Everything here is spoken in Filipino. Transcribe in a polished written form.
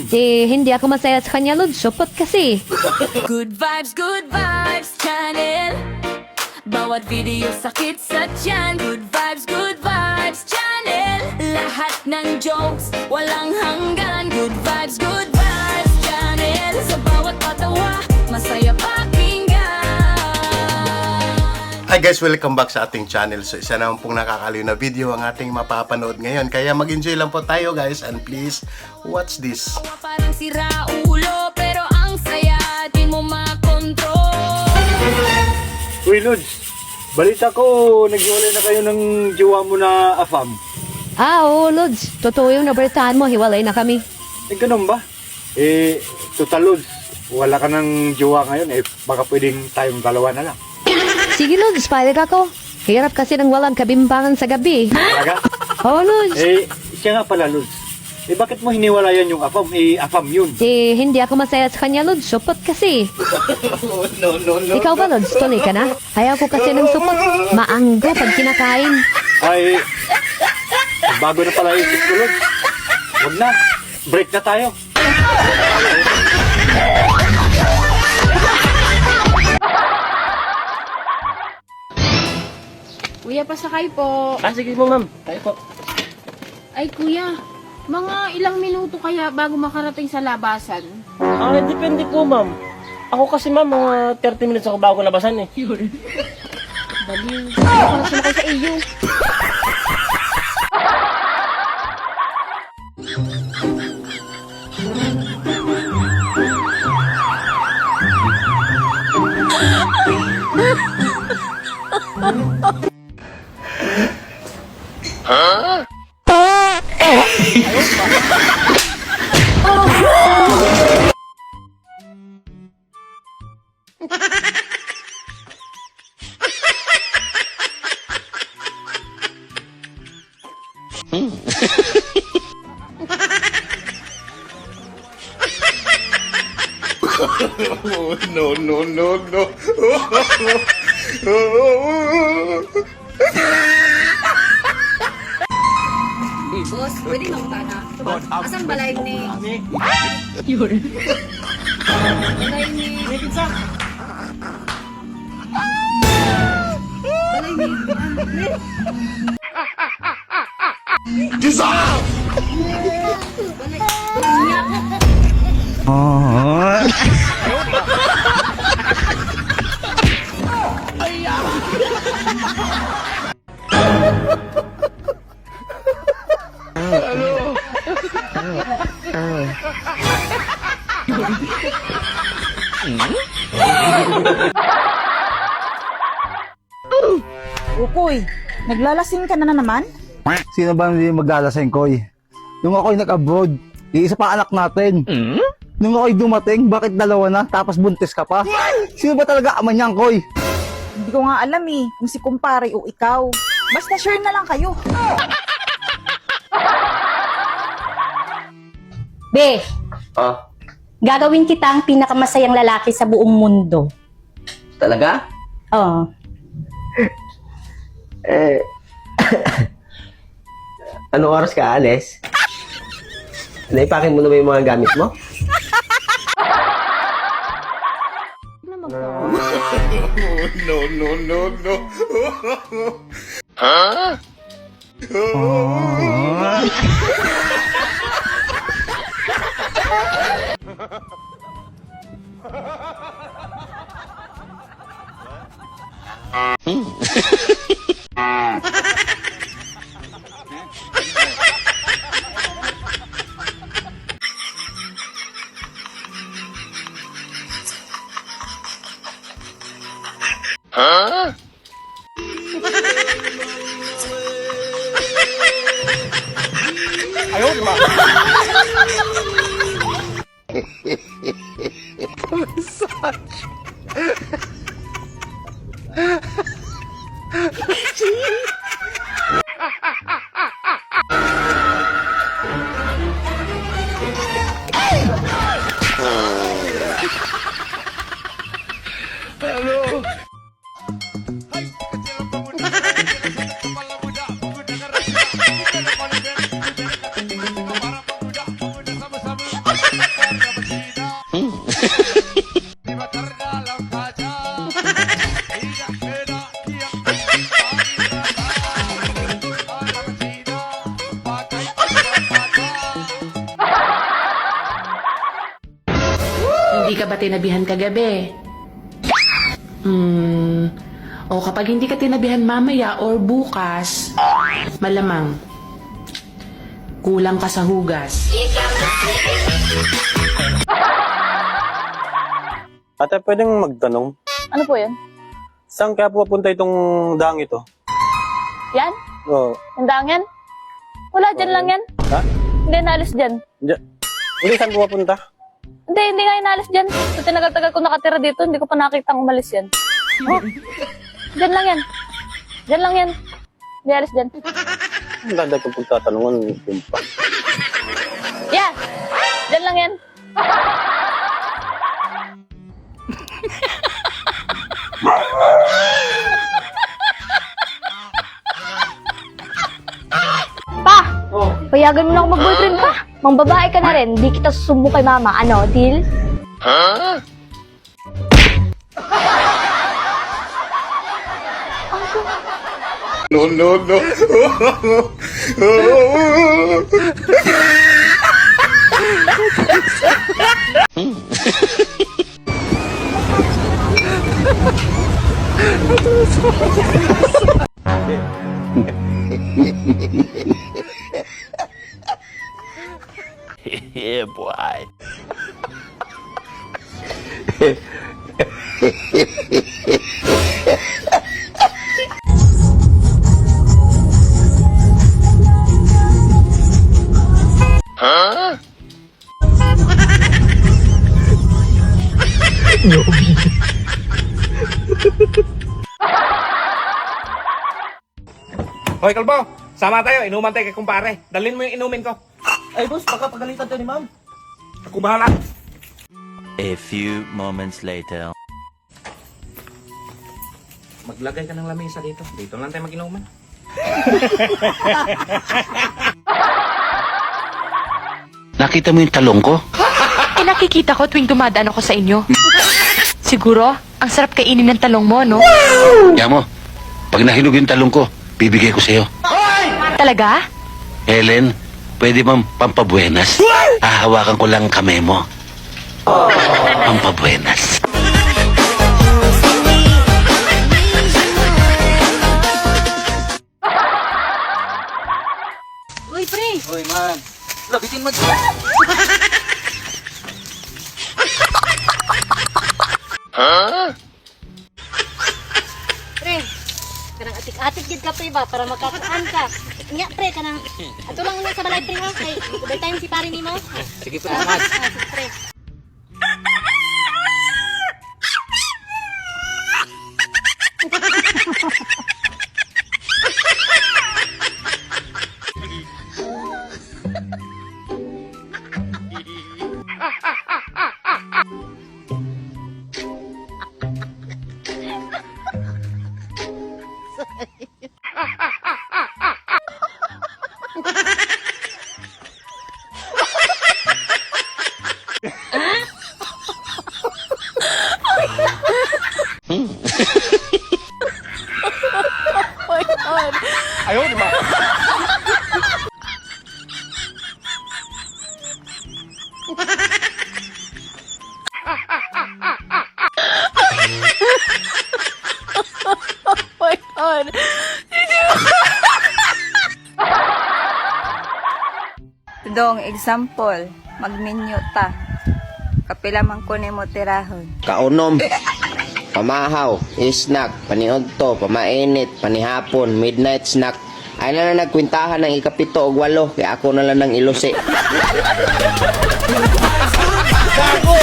Hindi ako masaya sa kanya, Lods. Supot kasi. Good vibes channel. Bawat video sakit sa tiyan. Good vibes channel. Lahat ng jokes, walang hanggan. Good vibes channel. Sa bawat patawa, masaya pakinggan. Hi guys, welcome back sa ating channel. So isa naman pong nakakaliw na video ang ating mapapanood ngayon. Kaya mag-enjoy lang po tayo guys, and please watch this. Parang sira ulo, pero ang saya, di mo makontrol. Uy, Lods, balita ko, naghiwalay na kayo ng jowa mo na afam. Oo, Lods. Totoo yung nabalitaan mo. Hiwalay na kami. Ganun ba? Total, Lods, wala ka ng jowa ngayon, baka pwedeng tayong dalawa na lang. Sige, Lods. Payag ako. Hirap kasi nang walang kabimbangan sa gabi. Talaga? Oo, Lods. Siya nga pala, Lods. Bakit mo hiniwalayan yung afam? Afam yun. Hindi ako masaya sa kanya, Lods. Supot kasi. No. Ikaw ba, Lods? Tuloy ka na? Ayaw ko kasi ng supot. Maanggo pag kinakain. Ay, bago na pala isip ko, Lods. Huwag na. Break na tayo. Kuya, pasakay po. Sige po, ma'am. Tayo po. Ay, kuya, mga ilang minuto kaya bago makarating sa labasan? Depende po, ma'am. Ako kasi, ma'am, mga 30 minutes ako bago labasan eh. Baliw. Ako na sumakay sa iyo. No. Boss, pwede nang tana. Asang balay ni? Balay ni... Balay ni... Ukoy, naglalasing ka na naman? Sino ba hindi maglalasing, Koy? Nung ako'y nag-abroad, iisa pa anak natin. Nung ako'y dumating, bakit dalawa na, tapos buntis ka pa? Sino ba talaga ama niyan, Koy? Hindi ko nga alam kung si kumpare o ikaw. Basta sure na lang kayo. Be, gagawin kita ang pinakamasayang lalaki sa buong mundo. Talaga? Oo. Anong oras ka, alis? Naipakin mo na ba yung mga gamit mo? No. Hello. Hindi ka ba tinabihan kagabi? O kapag hindi ka tinabihan mamaya or bukas, malamang kulang ka sa hugas. Ate, pwedeng magtanong? Ano po yan? Saan kaya pupunta itong daang ito? Yan? Oo. Handaan yan? Wala, dyan lang yan. Ha? Hindi naalis dyan. Hindi, saan pupunta? Hindi nga inaalis dyan. So, tinagal-tagal ko nakatira dito, hindi ko pa nakitang umalis yan. Oh, dyan lang yan. Dyan lang yan. Hindi alis dyan. Ang ganda kong pagtatanungan. Kumpa. Yeah! Dyan lang yan. Pa! Payagan mo na ako mag-boyfriend pa. Mang babae ka na rin. Di kita susumbong kay mama. Ano, deal? No, no, no. Yeah, boy. Hoy, Kalbo! Sama tayo, inuman tayo kay kumpare. Dalhin mo yung inumin ko. Ay, boss, baka pagalitan tayo ni ma'am. Ako bahala. A few moments later. Maglagay ka ng lamesa dito. Dito lang tayo mag-inuman. Nakita mo yung talong ko? Nakikita ko tuwing dumadaan ako sa inyo. Siguro, ang sarap kainin ng talong mo, no? Kaya mo, pag nahinog yung talong ko, bibigay ko sa'yo. Talaga? Helen, pwede bang pampabuenas? Hahawakan ko lang kamay mo. Pampabuenas. Uy, pre! Uy, man. Labitin mo. Pre! Kanang atik-atik gid ka, pre ba? Para makakuan ka. Nya, pre, kanang... Ato lang na sa balay, pre, ha? Kay, by time si pare ni mo. Sige, salamat. Sige, pre. Ayaw, di ba? Dong, example, mag-menu ta. Kapila man ko ni mo tirahon. Kaunom. Pamahaw, snack, paniudto, pamainit, panihapon, midnight snack. Ay na nagkwintahan ng ikapito o 8, kaya ako na lang ng ilusi. Gago!